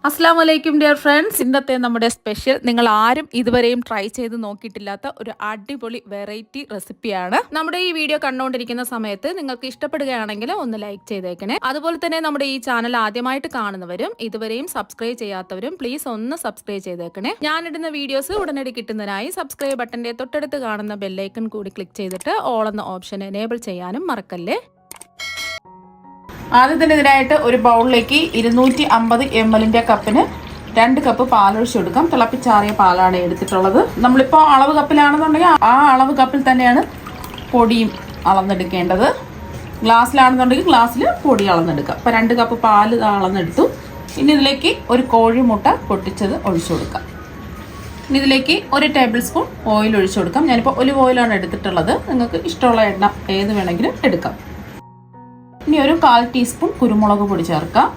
അസ്സലാമു അലൈക്കും dear friends. ഇന്നത്തെ നമ്മുടെ സ്പെഷ്യൽ നിങ്ങൾ ആരും ഇതുവരെയും ട്രൈ ചെയ്ത് നോക്കിയിട്ടില്ലാത്ത ഒരു അടിപൊളി വെറൈറ്റി റെസിപ്പിയാണ്. നമ്മുടെ ഈ വീഡിയോ കണ്ടുകൊണ്ടിരിക്കുന്ന സമയത്ത് നിങ്ങൾക്ക് ഇഷ്ടപ്പെടുകയാണെങ്കിൽ ഒന്ന് ലൈക്ക് ചെയ്തേക്കണേ. അതുപോലെ തന്നെ നമ്മുടെ ഈ ചാനൽ ആദ്യമായിട്ട് കാണുന്നവരും ഇതുവരെയും സബ്സ്ക്രൈബ് ചെയ്യാത്തവരും പ്ലീസ് ഒന്ന് സബ്സ്ക്രൈബ് ചെയ്തേക്കണേ. ഞാനിടുന്ന വീഡിയോസ് ഉടനടി കിട്ടുന്നതിനായി സബ്സ്ക്രൈബ് ബട്ടന്റെ തൊട്ടടുത്ത് കാണുന്ന ബെല്ലൈക്കൺ കൂടി ക്ലിക്ക് ചെയ്തിട്ട് ഓൾ എന്ന ഓപ്ഷൻ എനേബിൾ ചെയ്യാനും മറക്കല്ലേ. ആദ്യം തന്നെ ഇതിനായിട്ട് ഒരു ബൗളിലേക്ക് 250 ml കപ്പിന് 2 കപ്പ് പാലൊഴിച്ച് കൊടുക്കാം. തിളപ്പിച്ചാറിയ പാലാണ് എടുത്തിട്ടുള്ളത്. നമ്മളിപ്പോൾ അളവ് കപ്പിലാണെന്നുണ്ടെങ്കിൽ ആ അളവ് കപ്പിൽ തന്നെയാണ് പൊടിയും അളന്നെടുക്കേണ്ടത്. ഗ്ലാസ്സിലാണെന്നുണ്ടെങ്കിൽ ഗ്ലാസ്സിൽ പൊടി അളന്നെടുക്കാം. അപ്പോൾ 2 കപ്പ് പാല് അളന്നെടുത്തു. ഇനി ഇതിലേക്ക് ഒരു കോഴിമുട്ട പൊട്ടിച്ചത് ഒഴിച്ചു കൊടുക്കാം. ഇനി ഇതിലേക്ക് 1 ടേബിൾ സ്പൂൺ ഓയിൽ ഒഴിച്ചു കൊടുക്കാം. ഞാനിപ്പോൾ ഒലിവ് ഓയിലാണ് എടുത്തിട്ടുള്ളത്. നിങ്ങൾക്ക് ഇഷ്ടമുള്ള എണ്ണ ഏത് വേണമെങ്കിലും എടുക്കാം. ഇനി ഒരു 1/4 ടീസ്പൂൺ കുരുമുളക് പൊടി ചേർക്കാം.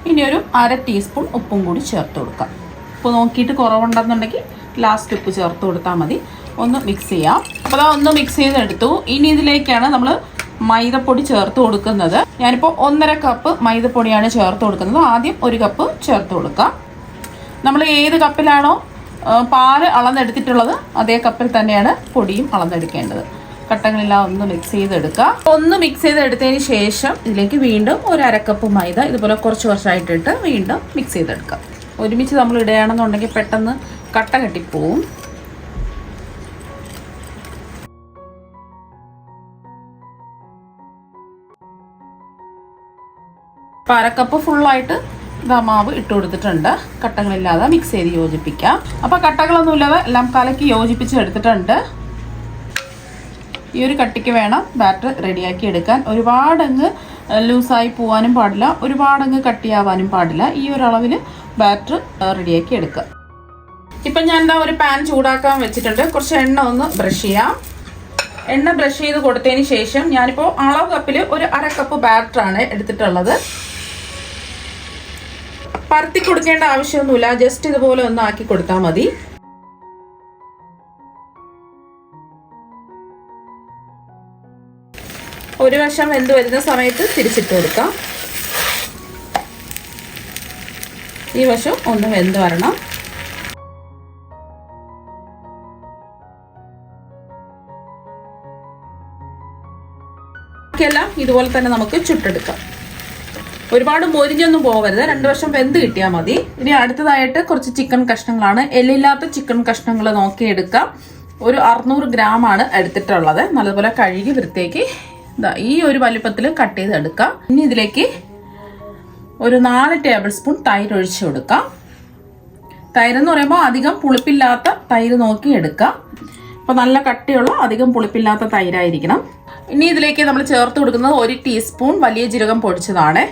ഇനി ഒരു 1/2 ടീസ്പൂൺ ഉപ്പും കൂടി ചേർത്ത് കൊടുക്കാം. ഉപ്പ് നോക്കിയിട്ട് കുറവുണ്ടെന്നുണ്ടെങ്കിൽ ലാസ്റ്റ് ഉപ്പ് ചേർത്ത് കൊടുത്താൽ മതി. ഒന്ന് മിക്സ് ചെയ്യാം. അപ്പോൾ ഒന്ന് മിക്സ് ചെയ്തെടുത്തു. ഇനി ഇതിലേക്കാണ് നമ്മൾ മൈദപ്പൊടി ചേർത്ത് കൊടുക്കുന്നത്. ഞാനിപ്പോൾ 1.5 കപ്പ് മൈദപ്പൊടിയാണ് ചേർത്ത് കൊടുക്കുന്നത്. ആദ്യം 1 കപ്പ് ചേർത്ത് കൊടുക്കാം. നമ്മൾ ഏത് കപ്പിലാണോ പാല് അളന്നെടുത്തിട്ടുള്ളത് അതേ കപ്പിൽ തന്നെയാണ് പൊടിയും അളന്നെടുക്കേണ്ടത്. കട്ടകളെല്ലാം ഒന്ന് മിക്സ് ചെയ്തെടുക്കുക. ഒന്ന് മിക്സ് ചെയ്തെടുത്തതിന് ശേഷം ഇതിലേക്ക് വീണ്ടും ഒരു 1/2 കപ്പ് മൈദ ഇതുപോലെ കുറച്ചായിട്ടിട്ട് വീണ്ടും മിക്സ് ചെയ്തെടുക്കാം. ഒരുമിച്ച് നമ്മൾ ഇടുകയാണെന്നുണ്ടെങ്കിൽ പെട്ടെന്ന് കട്ട കെട്ടിപ്പോവും. അപ്പോൾ 1/2 കപ്പ് ഫുള്ളായിട്ട് മാവ് ഇട്ട് കൊടുത്തിട്ടുണ്ട്. കട്ടകളില്ലാതെ മിക്സ് ചെയ്ത് യോജിപ്പിക്കാം. അപ്പോൾ കട്ടകളൊന്നും ഇല്ലാതെ എല്ലാം കലക്കി യോജിപ്പിച്ച് എടുത്തിട്ടുണ്ട്. ഈ ഒരു കട്ടിക്ക് വേണം ബാറ്റർ റെഡിയാക്കി എടുക്കാൻ. ഒരുപാടങ്ങ് ലൂസായി പോകാനും പാടില്ല, ഒരുപാടങ്ങ് കട്ടിയാവാനും പാടില്ല. ഈ ഒരു അളവിൽ ബാറ്റർ റെഡിയാക്കി എടുക്കുക. ഇപ്പം ഞാൻ എന്താ ഒരു പാൻ ചൂടാക്കാൻ വെച്ചിട്ടുണ്ട്. കുറച്ച് എണ്ണ ഒന്ന് ബ്രഷ് ചെയ്യാം. എണ്ണ ബ്രഷ് ചെയ്ത് കൊടുത്തതിന് ശേഷം ഞാനിപ്പോൾ അളവ് കപ്പിൽ ഒരു 1/2 കപ്പ് ബാറ്ററാണ് എടുത്തിട്ടുള്ളത്. പരത്തി കൊടുക്കേണ്ട ആവശ്യമൊന്നുമില്ല, ജസ്റ്റ് ഇതുപോലെ ഒന്ന് ആക്കി കൊടുത്താൽ മതി. ഒരു വശം വെന്ത് വരുന്ന സമയത്ത് തിരിച്ചിട്ട് കൊടുക്കാം. ഈ വശം ഒന്ന് വെന്ത് വരണം. ബാക്കിയെല്ലാം ഇതുപോലെ തന്നെ നമുക്ക് ചുട്ടെടുക്കാം. ഒരുപാട് മൊരിഞ്ഞൊന്നും പോകരുത്, 2 വശം വെന്ത് കിട്ടിയാൽ മതി. ഇനി അടുത്തതായിട്ട് കുറച്ച് ചിക്കൻ കഷ്ണങ്ങളാണ്. എല്ലില്ലാത്ത ചിക്കൻ കഷ്ണങ്ങൾ നോക്കിയെടുക്കാം. ഒരു 600 ഗ്രാമാണ് എടുത്തിട്ടുള്ളത്. നല്ലതുപോലെ കഴുകി വൃത്തിയാക്കി ഈ ഒരു വലിപ്പത്തിൽ കട്ട് ചെയ്തെടുക്കാം. ഇനി ഇതിലേക്ക് ഒരു 4 ടേബിൾ സ്പൂൺ തൈര് ഒഴിച്ചു കൊടുക്കാം. തൈരെന്ന് പറയുമ്പോൾ അധികം പുളിപ്പില്ലാത്ത തൈര് നോക്കി എടുക്കാം. അപ്പോൾ നല്ല കട്ടിയുള്ള അധികം പുളിപ്പില്ലാത്ത തൈരായിരിക്കണം. ഇനി ഇതിലേക്ക് നമ്മൾ ചേർത്ത് കൊടുക്കുന്നത് 1 ടീസ്പൂൺ വലിയ ജീരകം പൊടിച്ചതാണ്.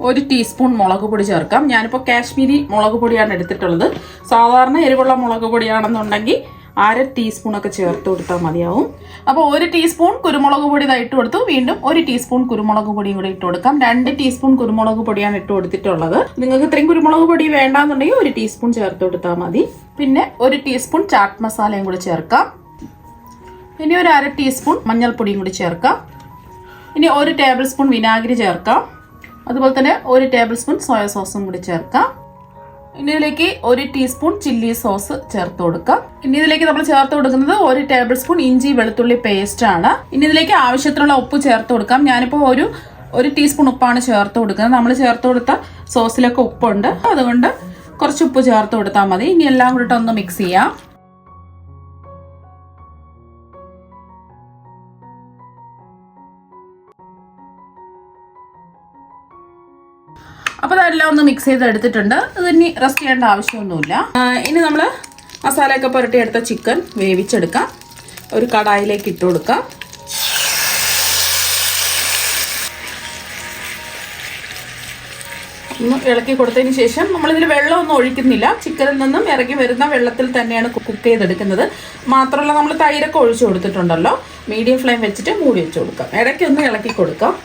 1 ടീസ്പൂൺ മുളക് പൊടി ചേർക്കാം. ഞാനിപ്പോൾ കാശ്മീരി മുളക് പൊടിയാണ് എടുത്തിട്ടുള്ളത്. സാധാരണ എരിവുള്ള മുളക് പൊടിയാണെന്നുണ്ടെങ്കിൽ 1/2 ടീസ്പൂണൊക്കെ ചേർത്ത് കൊടുത്താൽ മതിയാവും. അപ്പോൾ 1 ടീസ്പൂൺ കുരുമുളക് പൊടി ഇട്ട് കൊടുത്തു. വീണ്ടും 1 ടീസ്പൂൺ കുരുമുളക് പൊടിയും കൂടി ഇട്ട് കൊടുക്കാം. 2 ടീസ്പൂൺ കുരുമുളക് പൊടിയാണ് ഇട്ട് കൊടുത്തിട്ടുള്ളത്. നിങ്ങൾക്ക് ഇത്രയും കുരുമുളക് പൊടി വേണ്ടാന്നുണ്ടെങ്കിൽ 1 ടീസ്പൂൺ ചേർത്ത് കൊടുത്താൽ മതി. പിന്നെ 1 ടീസ്പൂൺ ചാട്ട് മസാലയും കൂടി ചേർക്കാം. ഇനി ഒരു 1/2 ടീസ്പൂൺ മഞ്ഞൾപ്പൊടിയും കൂടി ചേർക്കാം. ഇനി 1 ടേബിൾ സ്പൂൺ വിനാഗിരി ചേർക്കാം. അതുപോലെ തന്നെ 1 ടേബിൾ സ്പൂൺ സോയ സോസും കൂടി ചേർക്കാം. ഇനി ഇതിലേക്ക് 1 ടീസ്പൂൺ ചില്ലി സോസ് ചേർത്ത് കൊടുക്കാം. ഇനി ഇതിലേക്ക് നമ്മൾ ചേർത്ത് കൊടുക്കുന്നത് 1 ടേബിൾ സ്പൂൺ ഇഞ്ചി വെളുത്തുള്ളി പേസ്റ്റ് ആണ്. ഇനി ഇതിലേക്ക് ആവശ്യത്തിനുള്ള ഉപ്പ് ചേർത്ത് കൊടുക്കാം. ഞാനിപ്പോൾ ഒരു ടീസ്പൂൺ ഉപ്പാണ് ചേർത്ത് കൊടുക്കുന്നത്. നമ്മൾ ചേർത്ത് കൊടുത്ത സോസിലൊക്കെ ഉപ്പുണ്ട്, അതുകൊണ്ട് കുറച്ച് ഉപ്പ് ചേർത്ത് കൊടുത്താൽ മതി. ഇനി എല്ലാം കൂടിയിട്ട് ഒന്ന് മിക്സ് ചെയ്യാം. അപ്പോൾ അതെല്ലാം ഒന്ന് മിക്സ് ചെയ്ത് എടുത്തിട്ടുണ്ട്. ഇതിനി റെസ്റ്റ് ചെയ്യേണ്ട ആവശ്യമൊന്നുമില്ല. ഇനി നമ്മൾ മസാലയൊക്കെ പുരട്ടിയെടുത്ത ചിക്കൻ വേവിച്ചെടുക്കാം. ഒരു കടായിലേക്ക് ഇട്ട് കൊടുക്കാം. ഒന്ന് ഇളക്കി കൊടുത്തതിന് ശേഷം നമ്മളിതിൽ വെള്ളമൊന്നും ഒഴിക്കുന്നില്ല. ചിക്കനിൽ നിന്നും ഇറങ്ങി വരുന്ന വെള്ളത്തിൽ തന്നെയാണ് കുക്ക് ചെയ്തെടുക്കുന്നത്. മാത്രമല്ല നമ്മൾ തൈരൊക്കെ ഒഴിച്ചു കൊടുത്തിട്ടുണ്ടല്ലോ. മീഡിയം ഫ്ലെയിം വെച്ചിട്ട് മൂടി വെച്ച് കൊടുക്കാം. ഇടയ്ക്കൊന്ന് ഇളക്കി കൊടുക്കാം.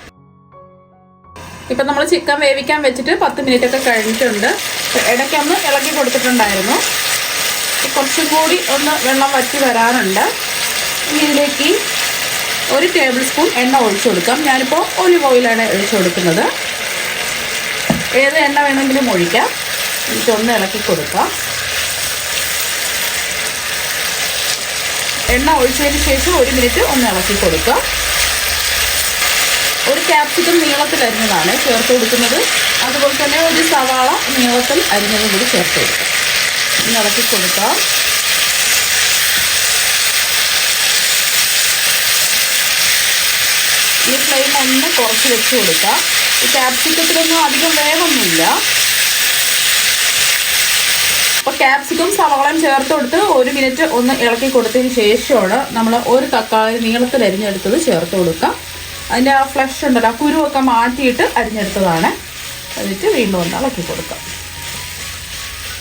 ഇപ്പം നമ്മൾ ചിക്കൻ വേവിക്കാൻ വെച്ചിട്ട് 10 മിനിറ്റ് ഒക്കെ കഴിഞ്ഞിട്ടുണ്ട്. ഇടയ്ക്കൊന്ന് ഇളക്കി കൊടുത്തിട്ടുണ്ടായിരുന്നു. കുറച്ചും കൂടി ഒന്ന് വെള്ളം വറ്റി വരാനുണ്ട്. ഇനി ഇതിലേക്ക് 1 ടേബിൾ സ്പൂൺ എണ്ണ ഒഴിച്ചു കൊടുക്കാം. ഞാനിപ്പോൾ ഒലിവ് ഓയിലാണ് ഒഴിച്ചു കൊടുക്കുന്നത്. ഏത് എണ്ണ വേണമെങ്കിലും ഒഴിക്കാം. എന്നിട്ടൊന്ന് ഇളക്കി കൊടുക്കാം. എണ്ണ ഒഴിച്ചതിന് ശേഷം 1 മിനിറ്റ് ഒന്ന് ഇളക്കി കൊടുക്കുക. ഒരു ക്യാപ്സിക്കം നീളത്തിൽ അരിഞ്ഞതാണ് ചേർത്ത് കൊടുക്കുന്നത്. അതുപോലെ തന്നെ ഒരു സവാള നീളത്തിൽ അരിഞ്ഞതും കൂടി ചേർത്ത് കൊടുക്കുക. ഒന്ന് ഇളക്കി കൊടുക്കാം. ഈ ഫ്ലെയിം ഒന്ന് കുറച്ച് വെച്ച് കൊടുക്കുക. ഈ ക്യാപ്സിക്കത്തിലൊന്നും അധികം വേവൊന്നുമില്ല. അപ്പോൾ ക്യാപ്സിക്കം സവാളയും ചേർത്ത് കൊടുത്ത് 1 മിനിറ്റ് ഒന്ന് ഇളക്കി കൊടുത്തതിന് ശേഷമാണ് നമ്മൾ ഒരു തക്കാളി നീളത്തിൽ അരിഞ്ഞെടുത്തത് ചേർത്ത് കൊടുക്കുക. അതിൻ്റെ ആ ഫ്ലഷ് ഉണ്ടല്ലോ, ആ കുരുവൊക്കെ മാറ്റിയിട്ട് അരിഞ്ഞെടുത്തതാണ്. എന്നിട്ട് വീണ്ടും ഒന്ന് ഇളക്കി കൊടുക്കാം.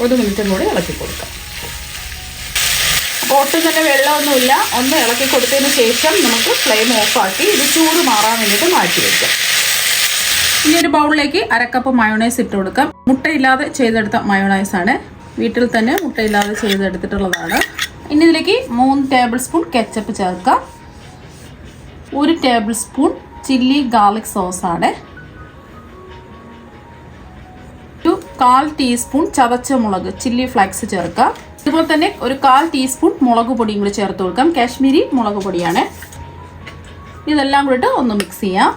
1 മിനിറ്റും കൂടി ഇളക്കി കൊടുക്കാം. അപ്പോൾ ഒട്ടും തന്നെ വെള്ളമൊന്നുമില്ല. ഒന്ന് ഇളക്കി കൊടുത്തതിന് ശേഷം നമുക്ക് ഫ്ലെയിം ഓഫാക്കി ഇത് ചൂട് മാറാൻ വേണ്ടിയിട്ട് മാറ്റി വയ്ക്കാം. ഇനി ഒരു ബൗളിലേക്ക് 1/2 കപ്പ് മയോണൈസ് ഇട്ട് കൊടുക്കാം. മുട്ടയില്ലാതെ ചെയ്തെടുത്ത മയോണൈസാണ്. വീട്ടിൽ തന്നെ മുട്ടയില്ലാതെ ചെയ്തെടുത്തിട്ടുള്ളതാണ്. ഇനി ഇതിലേക്ക് 3 ടേബിൾ സ്പൂൺ കെച്ചപ്പ് ചേർക്കാം. 1 ടേബിൾ സ്പൂൺ ചില്ലി ഗാർലിക് സോസാണ്. 1/4 ടീസ്പൂൺ ചതച്ച മുളക് ചില്ലി ഫ്ലേക്സ് ചേർക്കാം. അതുപോലെ തന്നെ ഒരു 1/4 ടീസ്പൂൺ മുളക് പൊടിയും കൂടി ചേർത്ത് കൊടുക്കാം. കാശ്മീരി മുളക് പൊടിയാണ്. ഇതെല്ലാം കൂടിയിട്ട് ഒന്ന് മിക്സ് ചെയ്യാം.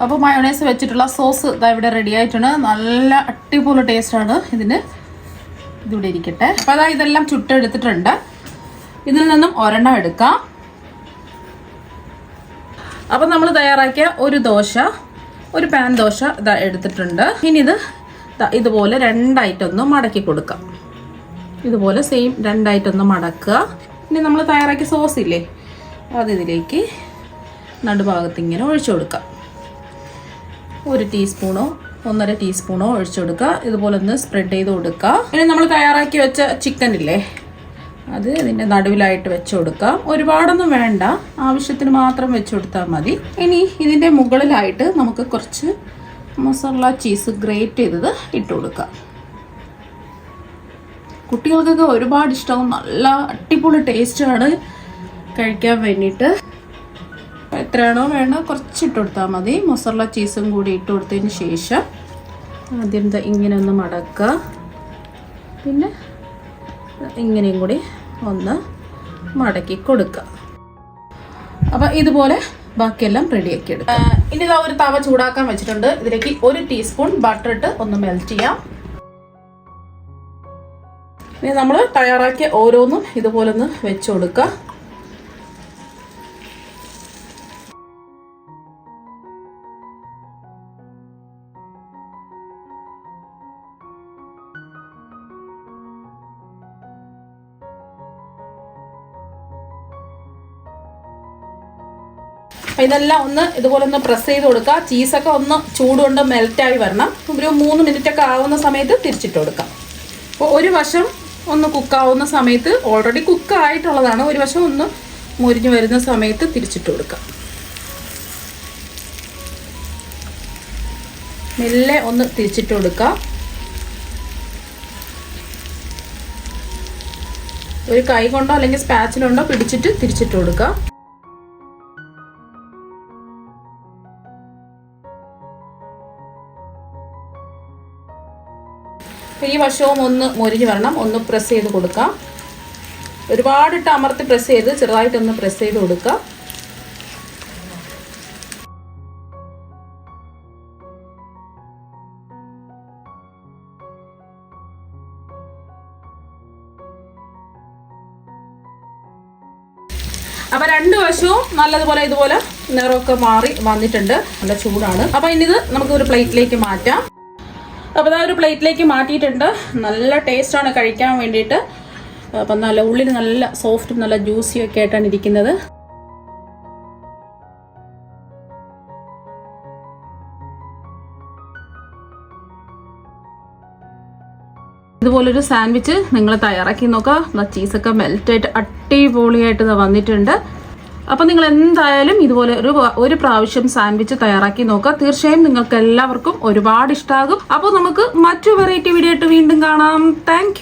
അപ്പോൾ മയോണൈസ് വെച്ചിട്ടുള്ള സോസ് ഇവിടെ റെഡി ആയിട്ടുണ്ട്. നല്ല അടിപൊളി ടേസ്റ്റാണ് ഇതിന്. ഇതിവിടെ ഇരിക്കട്ടെ. അപ്പോൾ അതാ ഇതെല്ലാം ചുട്ടെടുത്തിട്ടുണ്ട്. ഇതിൽ നിന്നും ഒരെണ്ണം എടുക്കാം. അപ്പോൾ നമ്മൾ തയ്യാറാക്കിയ ഒരു പാൻ ദോശ ഇതാ എടുത്തിട്ടുണ്ട്. ഇനി ഇത് ഇതുപോലെ രണ്ടായിട്ടൊന്ന് മടക്കി കൊടുക്കാം. ഇതുപോലെ സെയിം രണ്ടായിട്ടൊന്ന് മടക്കുക. ഇനി നമ്മൾ തയ്യാറാക്കിയ സോസ് ഇല്ലേ, അത് ഇതിലേക്ക് നടുഭാഗത്ത് ഇങ്ങനെ ഒഴിച്ചു കൊടുക്കാം. 1 ടീസ്പൂണോ 1.5 ടീസ്പൂണോ ഒഴിച്ചു കൊടുക്കുക. ഇതുപോലെ ഒന്ന് സ്പ്രെഡ് ചെയ്ത് കൊടുക്കുക. ഇനി നമ്മൾ തയ്യാറാക്കി വെച്ച ചിക്കൻ ഇല്ലേ, അത് ഇതിൻ്റെ നടുവിലായിട്ട് വെച്ച് കൊടുക്കാം. ഒരുപാടൊന്നും വേണ്ട, ആവശ്യത്തിന് മാത്രം വെച്ച് കൊടുത്താൽ മതി. ഇനി ഇതിൻ്റെ മുകളിലായിട്ട് നമുക്ക് കുറച്ച് മസാല ചീസ് ഗ്രേറ്റ് ചെയ്തത് ഇട്ട് കൊടുക്കാം. കുട്ടികൾക്കൊക്കെ ഒരുപാട് ഇഷ്ടമാവും. നല്ല അടിപൊളി ടേസ്റ്റാണ് കഴിക്കാൻ വേണ്ടിയിട്ട്. എത്രയാണോ വേണോ കുറച്ച് ഇട്ട് കൊടുത്താൽ മതി. മസാല ചീസും കൂടി ഇട്ട് കൊടുത്തതിന് ശേഷം ആദ്യം ഇങ്ങനെ ഒന്ന് മടക്കുക. പിന്നെ ഇങ്ങനെയും കൂടി ഒന്ന് മടക്കി കൊടുക്കുക. അപ്പം ഇതുപോലെ ബാക്കിയെല്ലാം റെഡിയാക്കി എടുക്കുക. ഇനി ഇതാ ഒരു തവ ചൂടാക്കാൻ വെച്ചിട്ടുണ്ട്. ഇതിലേക്ക് 1 ടീസ്പൂൺ ബട്ടർ ഇട്ട് ഒന്ന് മെൽറ്റ് ചെയ്യാം. ഇനി നമ്മൾ തയ്യാറാക്കിയ ഓരോന്നും ഇതുപോലെ ഒന്ന് വെച്ച് കൊടുക്കുക. ഇതെല്ലാം ഒന്ന് ഇതുപോലെ ഒന്ന് പ്രസ് ചെയ്ത് കൊടുക്കുക. ചീസൊക്കെ ഒന്ന് ചൂടുകൊണ്ട് മെൽറ്റായി വരണം. ഒരു 3 മിനിറ്റൊക്കെ ആവുന്ന സമയത്ത് തിരിച്ചിട്ട് കൊടുക്കാം. അപ്പോൾ ഒരു വശം ഒന്ന് കുക്കാവുന്ന സമയത്ത്, ഓൾറെഡി കുക്കായിട്ടുള്ളതാണ്, ഒരു വശം ഒന്ന് മുരിഞ്ഞ് വരുന്ന സമയത്ത് തിരിച്ചിട്ട് കൊടുക്കാം. മെല്ലെ ഒന്ന് തിരിച്ചിട്ട് കൊടുക്കുക. ഒരു കൈ കൊണ്ടോ അല്ലെങ്കിൽ സ്പാച്ചിലുണ്ടോ പിടിച്ചിട്ട് തിരിച്ചിട്ട് കൊടുക്കുക. ഈ വശവും ഒന്ന് മൊരിഞ്ഞ് വരണം. ഒന്ന് പ്രസ് ചെയ്ത് കൊടുക്കാം. ഒരുപാടിട്ട് അമർത്തി പ്രസ് ചെയ്ത് ചെറുതായിട്ടൊന്ന് പ്രസ് ചെയ്ത് കൊടുക്കുക. അപ്പോൾ 2 വശവും നല്ലതുപോലെ ഇതുപോലെ നിറമൊക്കെ മാറി വന്നിട്ടുണ്ട്. നല്ല ചൂടാണ്. അപ്പോൾ ഇനി ഇത് നമുക്ക് ഒരു പ്ലേറ്റിലേക്ക് മാറ്റാം. അപ്പോൾ അതാ ഒരു പ്ലേറ്റിലേക്ക് മാറ്റിയിട്ടുണ്ട്. നല്ല ടേസ്റ്റാണ് കഴിക്കാൻ വേണ്ടിയിട്ട്. അപ്പം നല്ല ഉള്ളിൽ നല്ല സോഫ്റ്റും നല്ല ജ്യൂസിയും ഒക്കെ ആയിട്ടാണ് ഇരിക്കുന്നത്. ഇതുപോലൊരു സാൻഡ്വിച്ച് നിങ്ങൾ തയ്യാറാക്കി നോക്കുക. ചീസൊക്കെ മെൽറ്റായിട്ട് അടിപൊളിയായിട്ട് വന്നിട്ടുണ്ട്. അപ്പം നിങ്ങൾ എന്തായാലും ഇതുപോലെ ഒരു പ്രാവശ്യം സാൻഡ്വിച്ച് തയ്യാറാക്കി നോക്കുക. തീർച്ചയായും നിങ്ങൾക്ക് എല്ലാവർക്കും ഒരുപാട് ഇഷ്ടമാകും. അപ്പോൾ നമുക്ക് മറ്റു വെറൈറ്റി വീഡിയോ ആയിട്ട് വീണ്ടും കാണാം. താങ്ക്